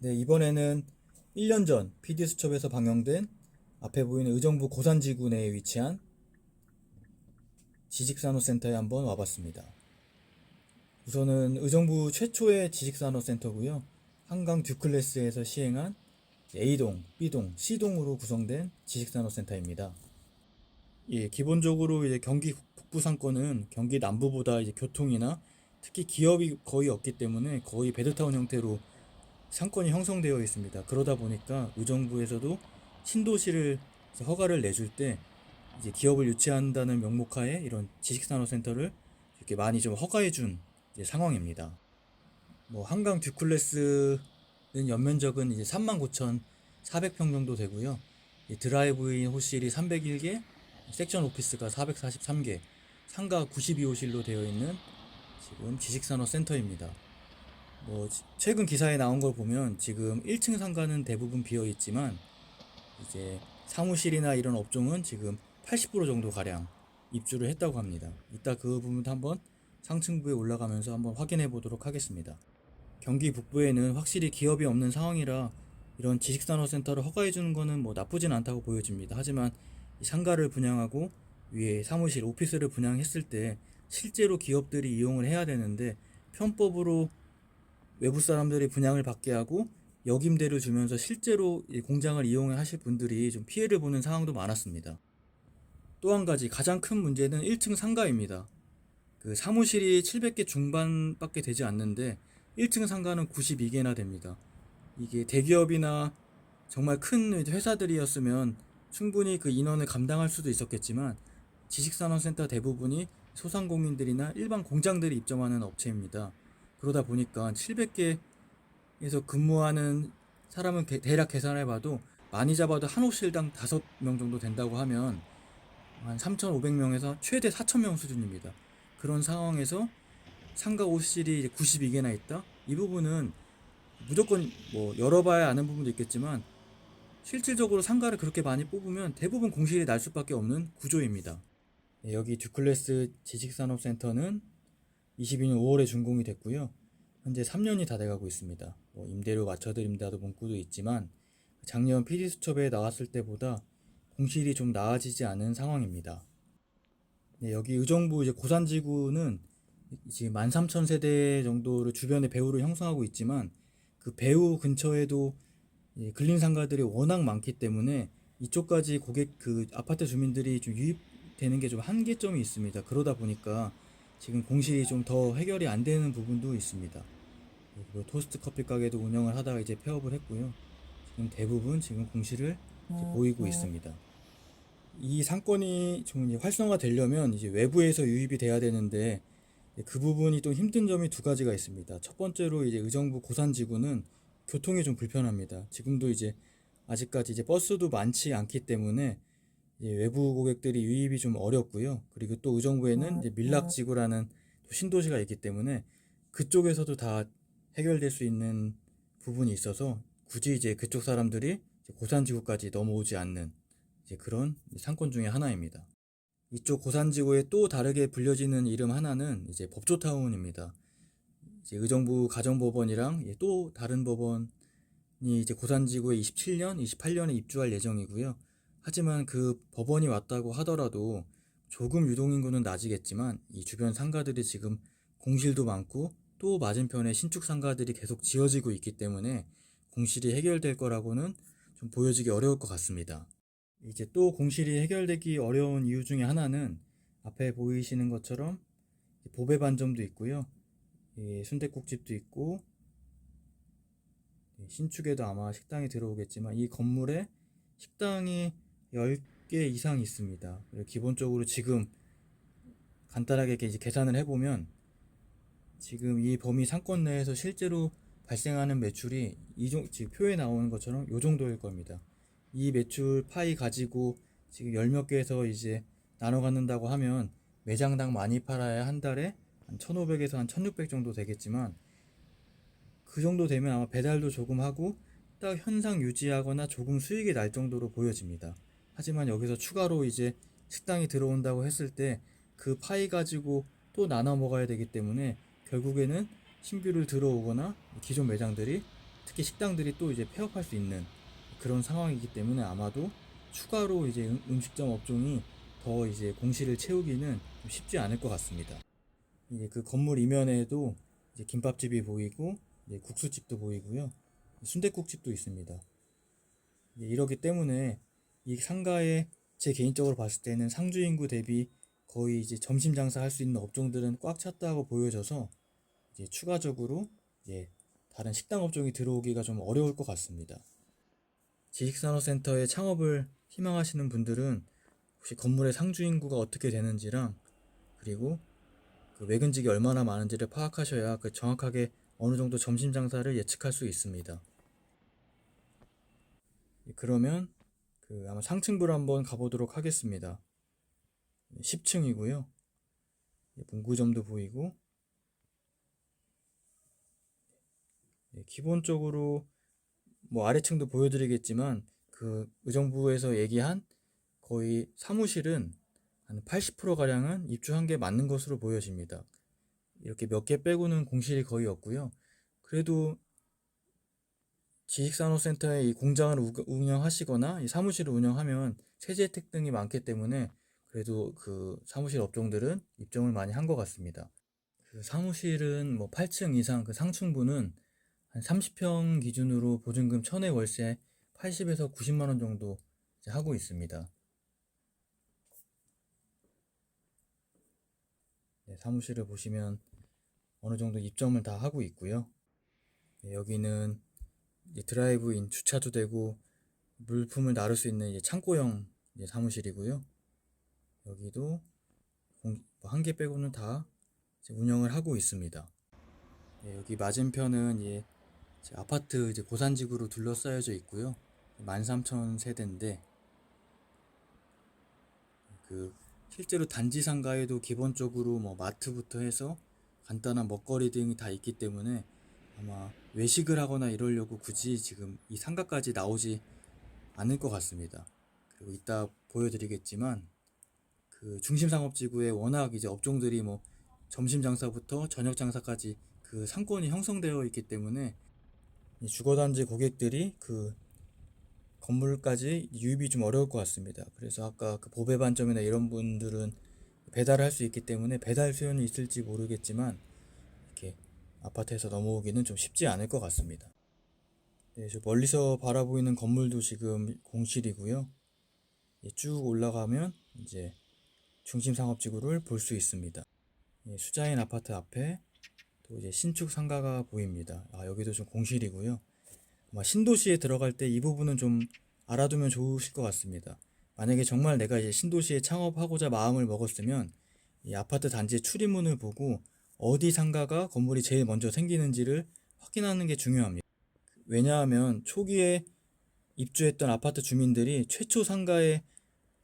네, 이번에는 1년 전 PD수첩에서 방영된 앞에 보이는 의정부 고산지구 내에 위치한 지식산업센터에 한번 와봤습니다. 우선은 의정부 최초의 지식산업센터고요. 한강 듀클래스에서 시행한 A동, B동, C동으로 구성된 지식산업센터입니다. 예, 기본적으로 이제 경기 북부 상권은 경기 남부보다 이제 교통이나 특히 기업이 거의 없기 때문에 거의 베드타운 형태로 상권이 형성되어 있습니다. 그러다 보니까 의정부에서도 신도시를 허가를 내줄 때 이제 기업을 유치한다는 명목하에 이런 지식산업센터를 이렇게 많이 좀 허가해 준 상황입니다. 뭐 한강 듀클래스는 연면적은 이제 39,400평 정도 되고요. 드라이브인 호실이 301개, 섹션 오피스가 443개, 상가 92호실로 되어 있는 지금 지식산업센터입니다. 뭐 최근 기사에 나온 걸 보면 지금 1층 상가는 대부분 비어 있지만 이제 사무실이나 이런 업종은 지금 80% 정도 가량 입주를 했다고 합니다. 이따 그 부분도 한번 상층부에 올라가면서 한번 확인해 보도록 하겠습니다. 경기 북부에는 확실히 기업이 없는 상황이라 이런 지식산업센터를 허가해 주는 거는 뭐 나쁘진 않다고 보여집니다. 하지만 이 상가를 분양하고 위에 사무실, 오피스를 분양했을 때 실제로 기업들이 이용을 해야 되는데 편법으로 외부 사람들이 분양을 받게 하고 역임대를 주면서 실제로 공장을 이용하실 분들이 좀 피해를 보는 상황도 많았습니다. 또 한 가지 가장 큰 문제는 1층 상가입니다. 그 사무실이 700개 중반밖에 되지 않는데 1층 상가는 92개나 됩니다. 이게 대기업이나 정말 큰 회사들이었으면 충분히 그 인원을 감당할 수도 있었겠지만 지식산업센터 대부분이 소상공인들이나 일반 공장들이 입점하는 업체입니다. 그러다 보니까 700개에서 근무하는 사람은 대략 계산해봐도 많이 잡아도 한 호실당 5명 정도 된다고 하면 한 3,500명에서 최대 4,000명 수준입니다. 그런 상황에서 상가 호실이 이제 92개나 있다? 이 부분은 무조건 뭐 열어봐야 아는 부분도 있겠지만 실질적으로 상가를 그렇게 많이 뽑으면 대부분 공실이 날 수밖에 없는 구조입니다. 여기 듀클래스 지식산업센터는 22년 5월에 준공이 됐고요. 현재 3년이 다 돼가고 있습니다. 뭐 임대료 맞춰드립니다도 문구도 있지만 작년 PD수첩에 나왔을 때보다 공실이 좀 나아지지 않은 상황입니다. 네, 여기 의정부 이제 고산지구는 지금 13,000세대 정도를 주변에 배후를 형성하고 있지만 그 배후 근처에도 근린 상가들이 워낙 많기 때문에 이쪽까지 고객 그 아파트 주민들이 좀 유입되는 게 좀 한계점이 있습니다. 그러다 보니까 지금 공실이 좀 더 해결이 안 되는 부분도 있습니다. 그리고 토스트 커피 가게도 운영을 하다가 이제 폐업을 했고요. 지금 대부분 지금 공실을 이제 보이고 있습니다. 이 상권이 좀 이제 활성화되려면 이제 외부에서 유입이 돼야 되는데 그 부분이 또 힘든 점이 두 가지가 있습니다. 첫 번째로 이제 의정부 고산지구는 교통이 좀 불편합니다. 지금도 이제 아직까지 이제 버스도 많지 않기 때문에 외부 고객들이 유입이 좀 어렵고요. 그리고 또 의정부에는 이제 밀락지구라는 신도시가 있기 때문에 그쪽에서도 다 해결될 수 있는 부분이 있어서 굳이 이제 그쪽 사람들이 이제 고산지구까지 넘어오지 않는 이제 그런 상권 중에 하나입니다. 이쪽 고산지구에 또 다르게 불려지는 이름 하나는 이제 법조타운입니다. 이제 의정부 가정법원이랑 또 다른 법원이 이제 고산지구에 27년, 28년에 입주할 예정이고요. 하지만 그 법원이 왔다고 하더라도 조금 유동인구는 낮이겠지만 이 주변 상가들이 지금 공실도 많고 또 맞은편에 신축 상가들이 계속 지어지고 있기 때문에 공실이 해결될 거라고는 좀 보여지기 어려울 것 같습니다. 이제 또 공실이 해결되기 어려운 이유 중에 하나는 앞에 보이시는 것처럼 보배 반점도 있고요. 순댓국집도 있고 신축에도 아마 식당이 들어오겠지만 이 건물에 식당이 10개 이상 있습니다. 기본적으로 지금 간단하게 이제 계산을 해보면 지금 이 범위 상권 내에서 실제로 발생하는 매출이 지금 표에 나오는 것처럼 이 정도일 겁니다. 이 매출 파이 가지고 지금 10몇 개에서 이제 나눠 갖는다고 하면 매장당 많이 팔아야 한 달에 한 1,500에서 한 1,600 정도 되겠지만 그 정도 되면 아마 배달도 조금 하고 딱 현상 유지하거나 조금 수익이 날 정도로 보여집니다. 하지만 여기서 추가로 이제 식당이 들어온다고 했을 때 그 파이 가지고 또 나눠 먹어야 되기 때문에 결국에는 신규를 들어오거나 기존 매장들이 특히 식당들이 또 이제 폐업할 수 있는 그런 상황이기 때문에 아마도 추가로 이제 음식점 업종이 더 이제 공실을 채우기는 좀 쉽지 않을 것 같습니다. 이제 그 건물 이면에도 이제 김밥집이 보이고 이제 국수집도 보이고요. 순댓국집도 있습니다. 이러기 때문에 이 상가에 제 개인적으로 봤을 때는 상주 인구 대비 거의 이제 점심 장사할 수 있는 업종들은 꽉 찼다고 보여져서 이제 추가적으로 이제 다른 식당 업종이 들어오기가 좀 어려울 것 같습니다. 지식산업센터의 창업을 희망하시는 분들은 혹시 건물의 상주 인구가 어떻게 되는지랑 그리고 그 외근직이 얼마나 많은지를 파악하셔야 그 정확하게 어느 정도 점심 장사를 예측할 수 있습니다. 그러면 그 아마 상층부로 한번 가보도록 하겠습니다. 10층이고요. 문구점도 보이고 기본적으로 뭐 아래층도 보여드리겠지만 그 의정부에서 얘기한 거의 사무실은 한 80%가량은 입주한 게 맞는 것으로 보여집니다. 이렇게 몇 개 빼고는 공실이 거의 없고요. 그래도 지식산업센터에 이 공장을 운영하시거나 이 사무실을 운영하면 세제 혜택 등이 많기 때문에 그래도 그 사무실 업종들은 입점을 많이 한 것 같습니다. 그 사무실은 뭐 8층 이상 그 상층부는 한 30평 기준으로 보증금 1000에 월세 80에서 90만 원 정도 이제 하고 있습니다. 네, 사무실을 보시면 어느 정도 입점을 다 하고 있고요. 네, 여기는 드라이브인 주차도 되고 물품을 나를 수 있는 창고형 사무실이고요. 여기도 한 개 빼고는 다 운영을 하고 있습니다. 네, 여기 맞은편은 아파트 고산지구로 둘러싸여져 있고요. 13,000세대인데 그 실제로 단지 상가에도 기본적으로 뭐 마트부터 해서 간단한 먹거리 등이 다 있기 때문에 아마 외식을 하거나 이러려고 굳이 지금 이 상가까지 나오지 않을 것 같습니다. 그리고 이따 보여드리겠지만 그 중심 상업지구에 워낙 이제 업종들이 뭐 점심 장사부터 저녁 장사까지 그 상권이 형성되어 있기 때문에 주거단지 고객들이 그 건물까지 유입이 좀 어려울 것 같습니다. 그래서 아까 그 보배 반점이나 이런 분들은 배달을 할 수 있기 때문에 배달 수요는 있을지 모르겠지만 이렇게 아파트에서 넘어오기는 좀 쉽지 않을 것 같습니다. 네, 저 멀리서 바라보이는 건물도 지금 공실이고요. 쭉 올라가면 이제 중심 상업지구를 볼 수 있습니다. 수자인 아파트 앞에 또 이제 신축 상가가 보입니다. 여기도 좀 공실이고요. 아마 신도시에 들어갈 때 이 부분은 좀 알아두면 좋으실 것 같습니다. 만약에 정말 내가 이제 신도시에 창업하고자 마음을 먹었으면 이 아파트 단지의 출입문을 보고 어디 상가가 건물이 제일 먼저 생기는지를 확인하는 게 중요합니다. 왜냐하면 초기에 입주했던 아파트 주민들이 최초 상가에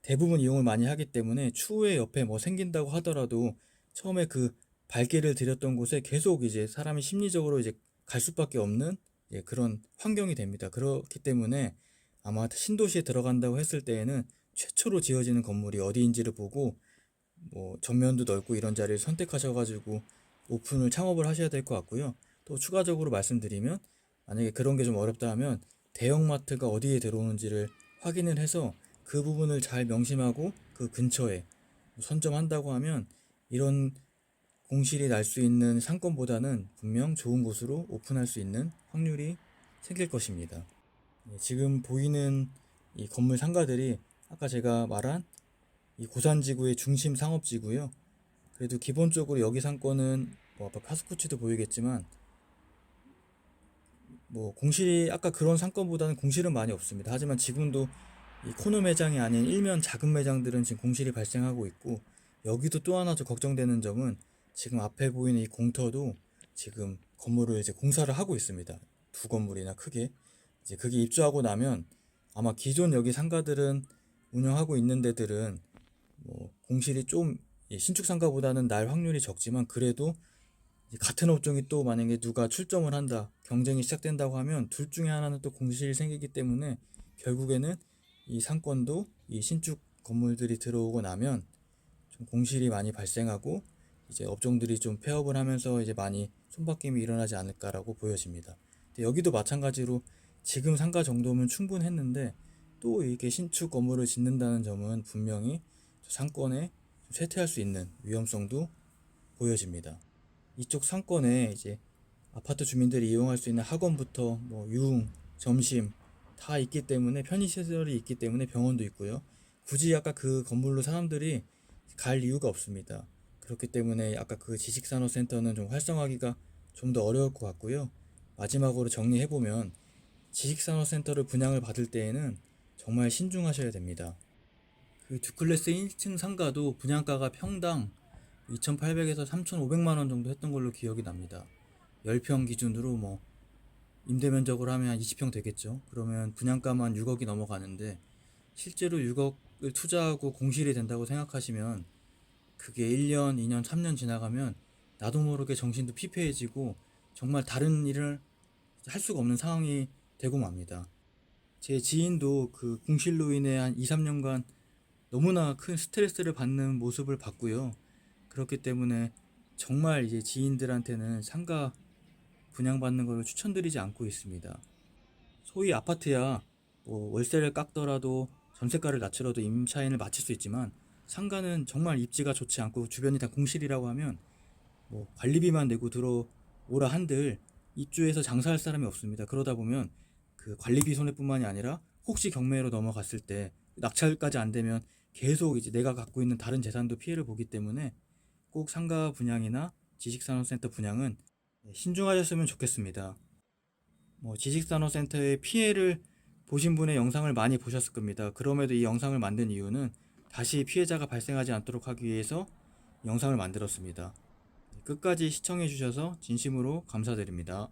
대부분 이용을 많이 하기 때문에 추후에 옆에 뭐 생긴다고 하더라도 처음에 그 발길을 들였던 곳에 계속 이제 사람이 심리적으로 이제 갈 수밖에 없는 그런 환경이 됩니다. 그렇기 때문에 아마 신도시에 들어간다고 했을 때에는 최초로 지어지는 건물이 어디인지를 보고 뭐 전면도 넓고 이런 자리를 선택하셔가지고 오픈을 창업을 하셔야 될 것 같고요. 또 추가적으로 말씀드리면 만약에 그런 게 좀 어렵다 하면 대형마트가 어디에 들어오는지를 확인을 해서 그 부분을 잘 명심하고 그 근처에 선점한다고 하면 이런 공실이 날 수 있는 상권보다는 분명 좋은 곳으로 오픈할 수 있는 확률이 생길 것입니다. 지금 보이는 이 건물 상가들이 아까 제가 말한 이 고산지구의 중심 상업지구요. 그래도 기본적으로 여기 상권은 뭐 아까 파스쿠치도 보이겠지만 뭐 공실이 아까 그런 상권보다는 공실은 많이 없습니다. 하지만 지금도 이 코너 매장이 아닌 일면 작은 매장들은 지금 공실이 발생하고 있고 여기도 또 하나 더 걱정되는 점은 지금 앞에 보이는 이 공터도 지금 건물을 이제 공사를 하고 있습니다. 두 건물이나 크게 이제 그게 입주하고 나면 아마 기존 여기 상가들은 운영하고 있는 데들은 뭐 공실이 좀 신축 상가보다는 날 확률이 적지만 그래도 같은 업종이 또 만약에 누가 출점을 한다 경쟁이 시작된다고 하면 둘 중에 하나는 또 공실이 생기기 때문에 결국에는 이 상권도 이 신축 건물들이 들어오고 나면 좀 공실이 많이 발생하고 이제 업종들이 좀 폐업을 하면서 이제 많이 손바뀜이 일어나지 않을까라고 보여집니다. 여기도 마찬가지로 지금 상가 정도면 충분했는데 또 이렇게 신축 건물을 짓는다는 점은 분명히 상권에 쇠퇴할 수 있는 위험성도 보여집니다. 이쪽 상권에 이제 아파트 주민들이 이용할 수 있는 학원부터 뭐 유흥, 점심 다 있기 때문에 편의시설이 있기 때문에 병원도 있고요. 굳이 아까 그 건물로 사람들이 갈 이유가 없습니다. 그렇기 때문에 아까 그 지식산업센터는 좀 활성화하기가 좀 더 어려울 것 같고요. 마지막으로 정리해보면 지식산업센터를 분양을 받을 때에는 정말 신중하셔야 됩니다. 그 듀클래스 1층 상가도 분양가가 평당 2,800에서 3,500만 원 정도 했던 걸로 기억이 납니다. 10평 기준으로 뭐 임대 면적으로 하면 한 20평 되겠죠. 그러면 분양가만 6억이 넘어가는데 실제로 6억을 투자하고 공실이 된다고 생각하시면 그게 1년, 2년, 3년 지나가면 나도 모르게 정신도 피폐해지고 정말 다른 일을 할 수가 없는 상황이 되고 맙니다. 제 지인도 그 공실로 인해 한 2, 3년간 너무나 큰 스트레스를 받는 모습을 봤고요. 그렇기 때문에 정말 이제 지인들한테는 상가 분양받는 것을 추천드리지 않고 있습니다. 소위 아파트야 뭐 월세를 깎더라도 전세가를 낮추어도 임차인을 맞출 수 있지만 상가는 정말 입지가 좋지 않고 주변이 다 공실이라고 하면 뭐 관리비만 내고 들어오라 한들 입주해서 장사할 사람이 없습니다. 그러다 보면 그 관리비 손해뿐만이 아니라 혹시 경매로 넘어갔을 때 낙찰까지 안 되면 계속 이제 내가 갖고 있는 다른 재산도 피해를 보기 때문에 꼭 상가 분양이나 지식산업센터 분양은 신중하셨으면 좋겠습니다. 뭐 지식산업센터의 피해를 보신 분의 영상을 많이 보셨을 겁니다. 그럼에도 이 영상을 만든 이유는 다시 피해자가 발생하지 않도록 하기 위해서 영상을 만들었습니다. 끝까지 시청해 주셔서 진심으로 감사드립니다.